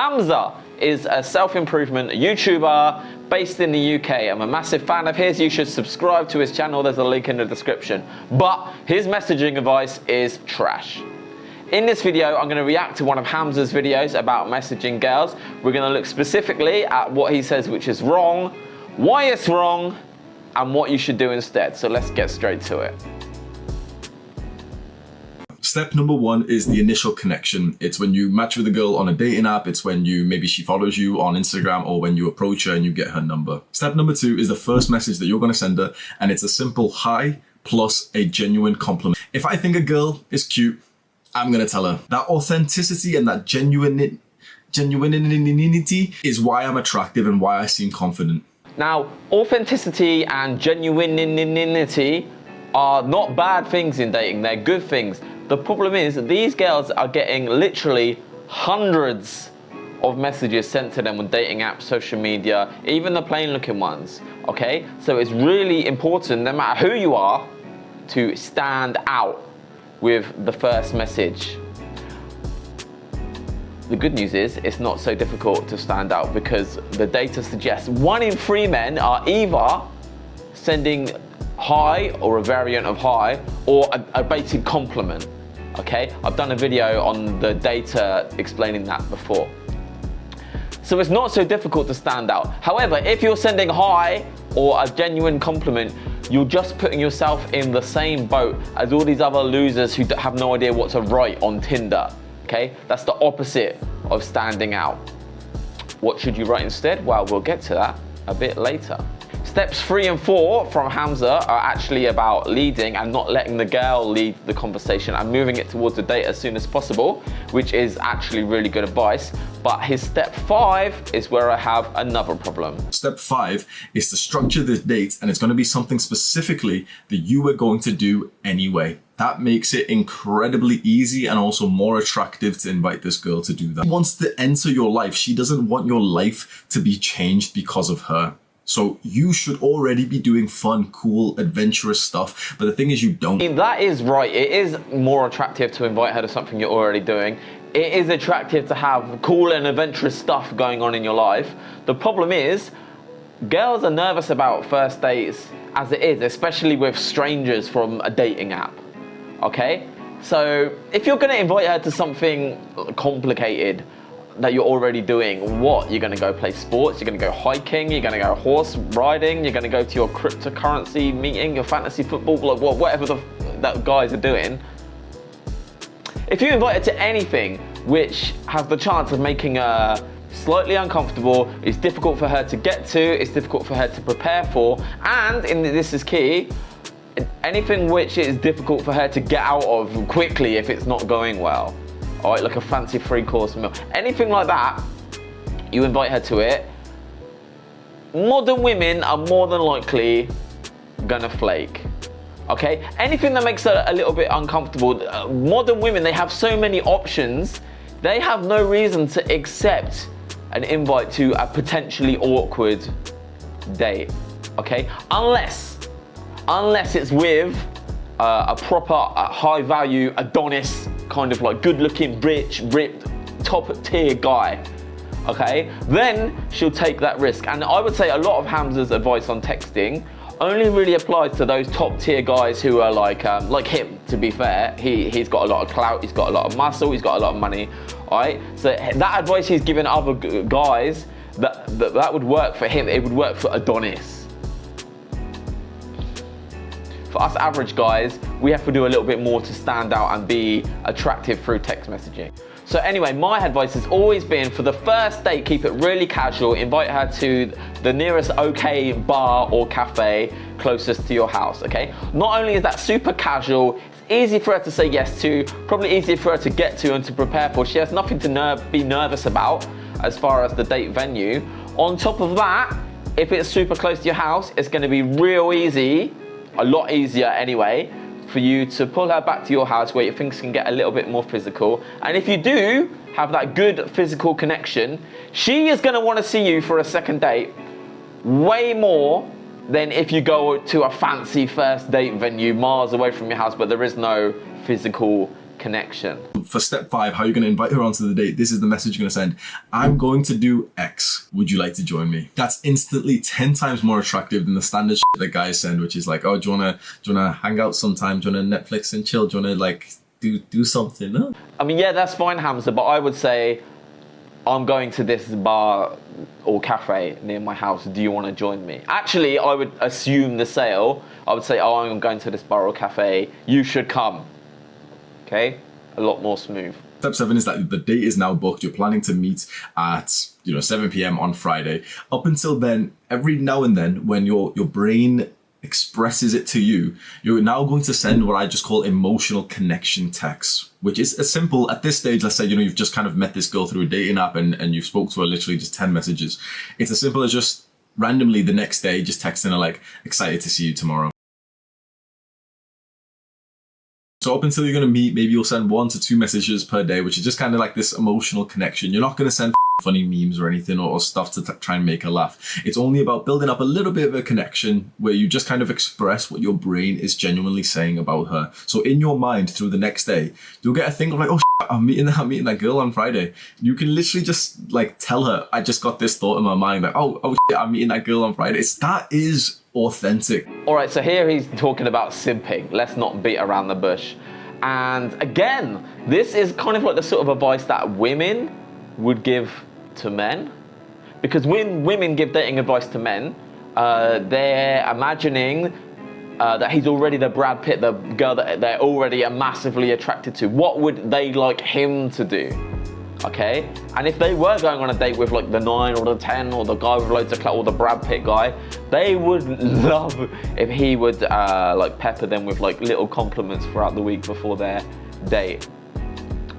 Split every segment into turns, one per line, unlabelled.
Hamza is a self-improvement YouTuber based in the UK. I'm a massive fan of his. You should subscribe to his channel. There's a link in the description. But his messaging advice is trash. In this video, I'm going to react to one of Hamza's videos about messaging girls. We're going to look specifically at what he says which is wrong, why it's wrong, and what you should do instead. So let's get straight to it.
Step number one is the initial connection. It's when you match with a girl on a dating app. It's when maybe she follows you on Instagram, or when you approach her and you get her number. Step number two is the first message that you're going to send her, and it's a simple hi plus a genuine compliment. If I think a girl is cute, I'm going to tell her. That authenticity and that genuinity is why I'm attractive and why I seem confident.
Now, authenticity and genuinity are not bad things in dating. They're good things. The problem is that these girls are getting literally hundreds of messages sent to them on dating apps, social media, even the plain looking ones, okay? So it's really important, no matter who you are, to stand out with the first message. The good news is it's not so difficult to stand out, because the data suggests 1 in 3 men are either sending hi or a variant of hi, or a basic compliment. Okay, I've done a video on the data explaining that before. So it's not so difficult to stand out. However, if you're sending hi or a genuine compliment, you're just putting yourself in the same boat as all these other losers who have no idea what to write on Tinder. Okay, that's the opposite of standing out. What should you write instead? Well, we'll get to that a bit later. Steps 3 and 4 from Hamza are actually about leading and not letting the girl lead the conversation and moving it towards the date as soon as possible, which is actually really good advice. But his step 5 is where I have another problem.
Step 5 is to structure this date, and it's going to be something specifically that you are going to do anyway. That makes it incredibly easy and also more attractive to invite this girl to do that. She wants to enter your life. She doesn't want your life to be changed because of her. So you should already be doing fun, cool, adventurous stuff. But the thing is, you don't.
That is right. It is more attractive to invite her to something you're already doing. It is attractive to have cool and adventurous stuff going on in your life. The problem is, girls are nervous about first dates as it is, especially with strangers from a dating app. Okay? So if you're going to invite her to something complicated that you're already doing, what? You're going to go play sports, you're going to go hiking, you're going to go horse riding, you're going to go to your cryptocurrency meeting, your fantasy football, whatever that guys are doing. If you invite her to anything which has the chance of making her slightly uncomfortable, it's difficult for her to get to, it's difficult for her to prepare for, and this is key, anything which is difficult for her to get out of quickly if it's not going well. All right, like a fancy 3-course meal. Anything like that, you invite her to it. Modern women are more than likely gonna flake. Okay? Anything that makes her a little bit uncomfortable. Modern women, they have so many options. They have no reason to accept an invite to a potentially awkward date. Okay? Unless it's with a proper high value Adonis, kind of like good looking, rich, ripped, top tier guy. Okay, then she'll take that risk. And I would say a lot of Hamza's advice on texting only really applies to those top tier guys who are like him, to be fair. He's got a lot of clout, he's got a lot of muscle, he's got a lot of money. All right, so that advice he's given other guys, that would work for him. It would work for Adonis. For us average guys, we have to do a little bit more to stand out and be attractive through text messaging. So anyway, my advice has always been, for the first date, keep it really casual. Invite her to the nearest okay bar or cafe closest to your house, okay? Not only is that super casual, it's easy for her to say yes to, probably easier for her to get to and to prepare for. She has nothing to be nervous about as far as the date venue. On top of that, if it's super close to your house, it's gonna be real easy, a lot easier anyway, for you to pull her back to your house where things can get a little bit more physical. And if you do have that good physical connection, she is going to want to see you for a second date way more than if you go to a fancy first date venue miles away from your house, but there is no physical connection.
For step 5, how you're going to invite her onto the date, this is the message you're going to send. I'm going to do X. Would you like to join me? That's instantly 10 times more attractive than the standard shit that guys send, which is like, oh, do you wanna hang out sometime? Do you wanna Netflix and chill? Do you wanna like do something? No?
I mean, yeah, that's fine, Hamza, but I would say, I'm going to this bar or cafe near my house. Do you want to join me? Actually, I would assume the sale. I would say, oh, I'm going to this bar or cafe. You should come. Okay? A lot more smooth.
Step 7 is that the date is now booked. You're planning to meet at 7 p.m. on Friday. Up until then, every now and then, when your brain expresses it to you, you're now going to send what I just call emotional connection texts, which is as simple at this stage. Let's say, you've just kind of met this girl through a dating app and you've spoke to her literally just 10 messages. It's as simple as just randomly the next day, just texting her like, excited to see you tomorrow. So up until you're going to meet, maybe you'll send 1 to 2 messages per day, which is just kind of like this emotional connection. You're not going to send funny memes or anything or stuff to try and make her laugh. It's only about building up a little bit of a connection where you just kind of express what your brain is genuinely saying about her. So in your mind through the next day, you'll get a thing of like, oh shit, I'm meeting that girl on Friday. You can literally just like tell her, I just got this thought in my mind, like, oh shit, I'm meeting that girl on Friday. That is authentic.
All right, so here he's talking about simping. Let's not beat around the bush. And again, this is kind of like the sort of advice that women would give to men, because when women give dating advice to men, they're imagining that he's already the Brad Pitt, the girl that they're already massively attracted to. What would they like him to do? Okay, and if they were going on a date with like the 9 or the 10 or the guy with loads of clout or the Brad Pitt guy, they would love if he would like pepper them with like little compliments throughout the week before their date.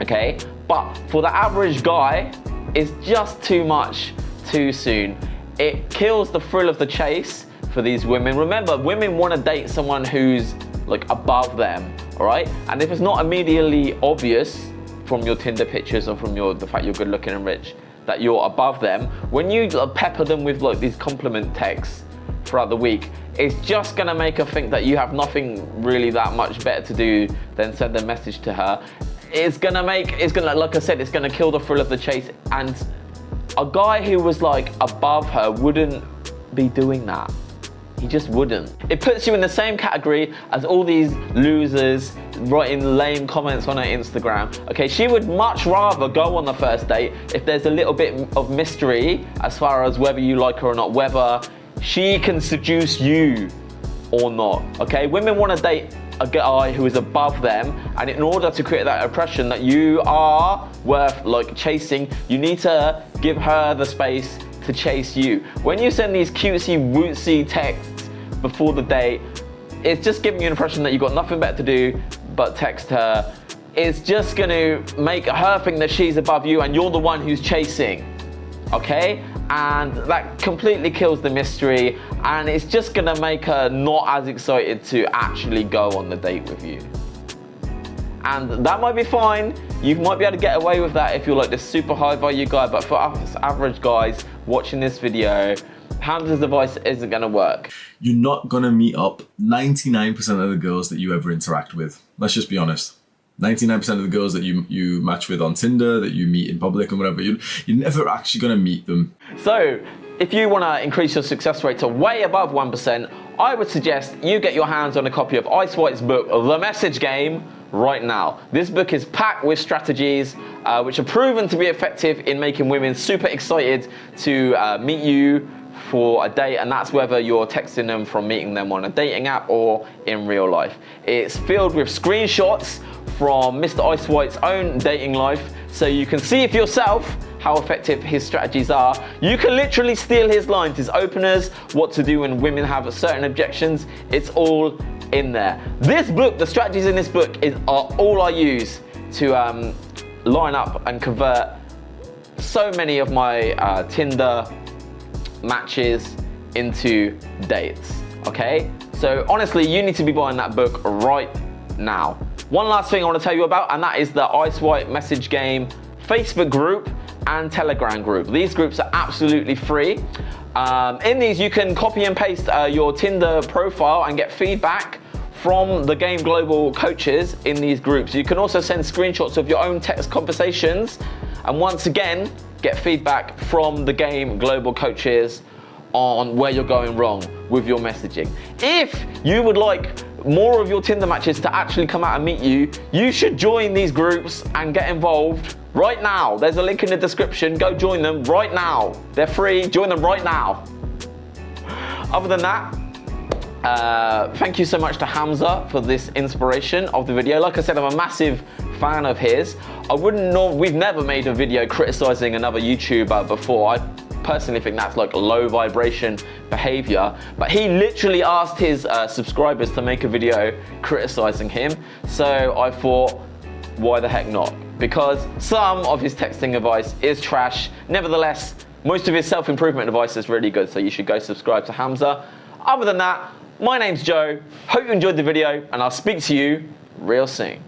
Okay, but for the average guy, it's just too much too soon. It kills the thrill of the chase for these women. Remember, women want to date someone who's like above them, all right? And if it's not immediately obvious from your Tinder pictures or from the fact you're good looking and rich that you're above them, when you pepper them with like these compliment texts throughout the week, it's just gonna make her think that you have nothing really that much better to do than send a message to her. It's gonna, like I said, it's gonna kill the thrill of the chase. And a guy who was like above her wouldn't be doing that. He just wouldn't. It puts you in the same category as all these losers writing lame comments on her Instagram. Okay, she would much rather go on the first date if there's a little bit of mystery as far as whether you like her or not, whether she can seduce you or not. Okay, women want to date a guy who is above them, and in order to create that impression that you are worth like chasing, you need to give her the space to chase you. When you send these cutesy wootsy texts before the date, it's just giving you an impression that you've got nothing better to do but text her. It's just gonna make her think that she's above you and you're the one who's chasing, okay? And that completely kills the mystery, and it's just gonna make her not as excited to actually go on the date with you. And that might be fine. You might be able to get away with that if you're like this super high value guy, but for us average guys watching this video, Hamza's advice isn't gonna work.
You're not gonna meet up 99% of the girls that you ever interact with. Let's just be honest. 99% of the girls that you match with on Tinder, that you meet in public and whatever, you're never actually gonna meet them.
So, if you wanna increase your success rate to way above 1%, I would suggest you get your hands on a copy of Ice White's book, The Message Game, right now. This book is packed with strategies which are proven to be effective in making women super excited to meet you for a date, and that's whether you're texting them from meeting them on a dating app or in real life. It's filled with screenshots from Mr. Ice White's own dating life, so you can see for yourself how effective his strategies are. You can literally steal his lines, his openers, what to do when women have certain objections. It's all in there. This book, the strategies in this book are all I use to line up and convert so many of my Tinder matches into dates, okay? So honestly, you need to be buying that book right now. One last thing I want to tell you about, and that is the Ice White Message Game Facebook group and Telegram group. These groups are absolutely free. In these, you can copy and paste your Tinder profile and get feedback from the Game Global coaches in these groups. You can also send screenshots of your own text conversations, and once again, get feedback from the Game Global coaches on where you're going wrong with your messaging. If you would like more of your Tinder matches to actually come out and meet you, you should join these groups and get involved right now. There's a link in the description. Go join them right now. They're free. Join them right now. Other than that, thank you so much to Hamza for this inspiration of the video. Like I said, I'm a massive fan of his. We've never made a video criticizing another YouTuber before. I personally think that's like low vibration behavior, but he literally asked his subscribers to make a video criticizing him. So I thought, why the heck not? Because some of his texting advice is trash. Nevertheless, most of his self-improvement advice is really good, so you should go subscribe to Hamza. Other than that, my name's Joe. Hope you enjoyed the video, and I'll speak to you real soon.